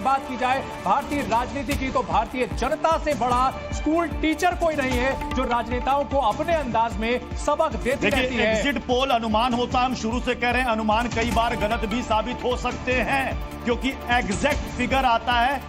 बात की जाए भारतीय राजनीति की तो भारतीय जनता से बड़ा स्कूल टीचर कोई नहीं है जो राजनेताओं को अपने अंदाज में सबक देती रहती है। एग्जिट पोल अनुमान होता है, हम शुरू से कह रहे हैं अनुमान कई बार गलत भी साबित हो सकते हैं क्योंकि एग्जैक्ट फिगर आता है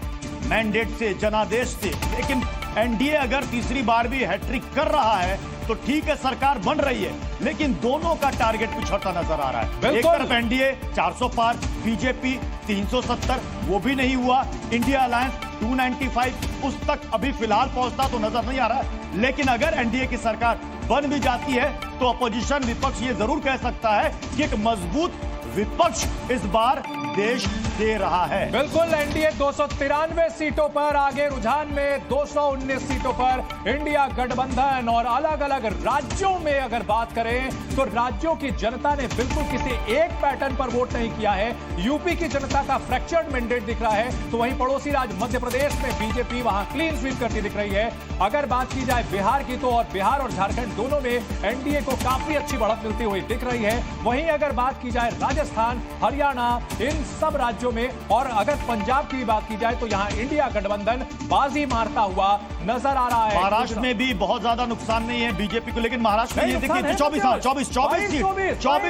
मैंडेट से, जनादेश से। लेकिन एनडीए अगर तीसरी बार भी हैट्रिक कर रहा है तो ठीक है, सरकार बन रही है, लेकिन दोनों का टारगेट पिछड़ता नजर आ रहा है। एक तरफ एनडीए 400 पार, बीजेपी 370, वो भी नहीं हुआ। इंडिया अलायंस 295 उस तक अभी फिलहाल पहुंचता तो नजर नहीं आ रहा है। लेकिन अगर एनडीए की सरकार बन भी जाती है तो अपोजिशन विपक्ष ये जरूर कह सकता है कि एक मजबूत विपक्ष इस बार देश दे रहा है। बिल्कुल, एनडीए 293 सीटों पर आगे, रुझान में 219 सीटों पर इंडिया गठबंधन। और अलग अलग राज्यों में अगर बात करें तो राज्यों की जनता ने बिल्कुल किसी एक पैटर्न पर वोट नहीं किया है। यूपी की जनता का फ्रैक्चर्ड मैंडेट दिख रहा है तो वहीं पड़ोसी राज्य मध्य प्रदेश में बीजेपी वहां क्लीन स्वीप करती दिख रही है। अगर बात की जाए बिहार की तो और बिहार और झारखंड दोनों में एनडीए को काफी अच्छी बढ़त मिलती हुई दिख रही है। वहीं अगर बात की जाए राजस्थान, हरियाणा, इन सब राज्यों में, और अगर पंजाब की बात की जाए तो यहां इंडिया गठबंधन बाजी मारता हुआ नजर आ रहा है। महाराष्ट्र में भी बहुत ज्यादा नुकसान नहीं है बीजेपी को, लेकिन महाराष्ट्र में ये देखिए 24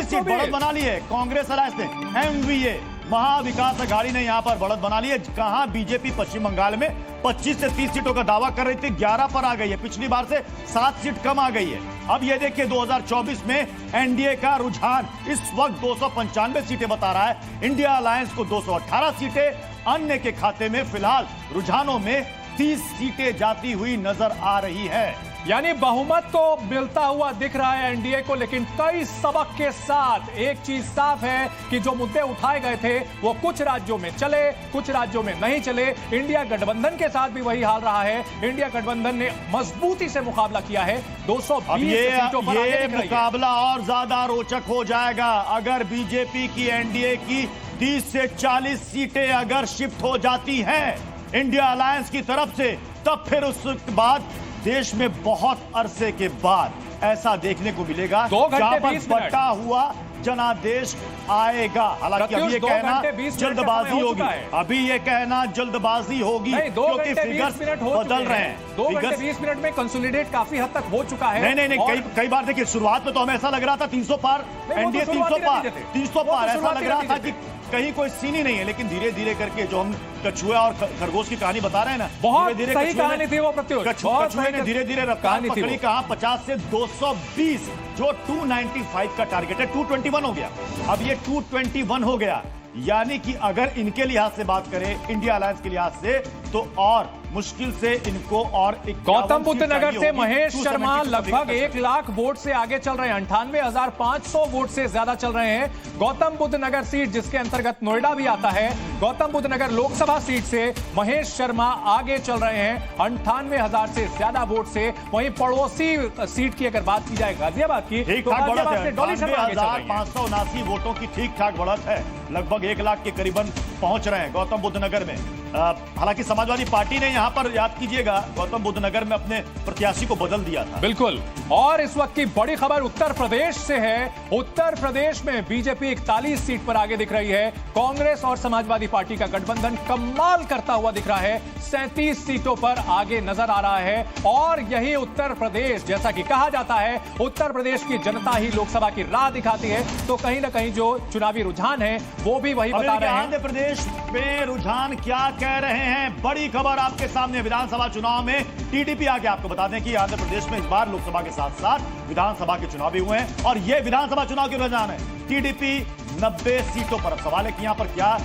सीट बढ़त बना ली है कांग्रेस अलायंस ने। एमवीए महाविकास अघाड़ी ने यहां पर बढ़त बना ली है। कहां बीजेपी पश्चिम बंगाल में 25 से 30 सीटों का दावा कर रही थी, 11 पर आ गई है, पिछली बार से 7 सीट कम आ गई है। अब ये देखिए 2024 में एनडीए का रुझान इस वक्त 295 सीटें बता रहा है, इंडिया अलायंस को 218 सीटें, अन्य के खाते में फिलहाल रुझानों में 30 सीटें जाती हुई नजर आ रही है। यानी बहुमत तो मिलता हुआ दिख रहा है एनडीए को, लेकिन कई सबक के साथ एक चीज साफ है कि जो मुद्दे उठाए गए थे वो कुछ राज्यों में चले, कुछ राज्यों में नहीं चले। इंडिया गठबंधन के साथ भी वही हाल रहा है। इंडिया गठबंधन ने मजबूती से मुकाबला किया है 220 सीटों पर। ये मुकाबला और ज्यादा रोचक हो जाएगा अगर बीजेपी की एनडीए की 30 से 40 सीटें अगर शिफ्ट हो जाती हैं इंडिया अलायंस की तरफ से, तब फिर उस बाद देश में बहुत अरसे के बाद ऐसा देखने को मिलेगा जहां पर बटा हुआ जनादेश आएगा। हालांकि अभी ये कहना जल्दबाजी होगी, अभी ये कहना जल्दबाजी होगी क्योंकि फिगर्स बदल रहे हैं। 2 घंटे 20 मिनट में कंसोलिडेट काफी हद तक हो चुका है। नहीं, कई बार देखिए शुरुआत में तो हमें ऐसा लग रहा था 300 पार, एनडीए 300 पार ऐसा लग रहा था कि कहीं कोई सीन ही नहीं है। लेकिन धीरे धीरे करके जो हम कछुआ और खरगोश की कहानी बता रहे हैं ना, बहुत सही कहानी थी वो प्रत्युष। कछुए ने धीरे धीरे रफ्तार पकड़ी, कहा 50 से 220 जो 295 का टारगेट है 221 हो गया, अब ये 221 हो गया। यानी कि अगर इनके लिहाज से बात करें, इंडिया अलायंस के लिहाज से, तो और मुश्किल से इनको और गौतम बुद्ध नगर से महेश शर्मा लगभग 1 लाख वोट से आगे चल रहे हैं, 98,500 वोट से ज्यादा चल रहे हैं। गौतम बुद्ध नगर सीट जिसके अंतर्गत नोएडा भी आता है, गौतम बुद्ध नगर लोकसभा सीट से महेश शर्मा आगे चल रहे हैं 98,000 से ज्यादा वोट से। वहीं पड़ोसी सीट की अगर बात की जाए गाजियाबाद की, तो गाजियाबाद से डॉली शर्मा आगे चल रही हैं। 579 वोटों की ठीक ठाक बढ़त है, लगभग 1 लाख के करीबन पहुंच रहे हैं गौतम बुद्ध नगर में। हालांकि समाजवादी पार्टी ने यहां पर, याद कीजिएगा, गौतम बुद्ध नगर में अपने प्रत्याशी को बदल दिया था। बिल्कुल। और इस वक्त की बड़ी खबर उत्तर प्रदेश से है। उत्तर प्रदेश में बीजेपी 41 सीट पर आगे दिख रही है। कांग्रेस और समाजवादी पार्टी का गठबंधन कमाल करता हुआ दिख रहा है, 37 सीटों पर आगे नजर आ रहा है। और यही उत्तर प्रदेश, जैसा कि कहा जाता है, उत्तर प्रदेश की जनता ही लोकसभा की राह दिखाती है, तो कहीं ना कहीं जो चुनावी रुझान है वो भी वही बता रहे हैं। आंध्र प्रदेश में रुझान क्या कह रहे हैं, बड़ी खबर आपके सामने। विधानसभा चुनाव में टीडीपी आगे, आपको बता दें कि आंध्र प्रदेश में इस बार लोकसभा के साथ साथ विधानसभा के चुनाव भी हुए हैं और ये विधानसभा चुनाव के रुझान है। टीडीपी 90 सीटों पर। अब सवाल है कि यहां पर क्या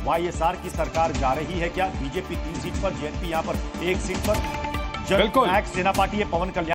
वाईएसआर की सरकार जा रही है क्या? बीजेपी 3 सीट पर, जेएनपी यहां पर 1 सीट पर। बिल्कुल सेना पार्टी है, पवन कल्याण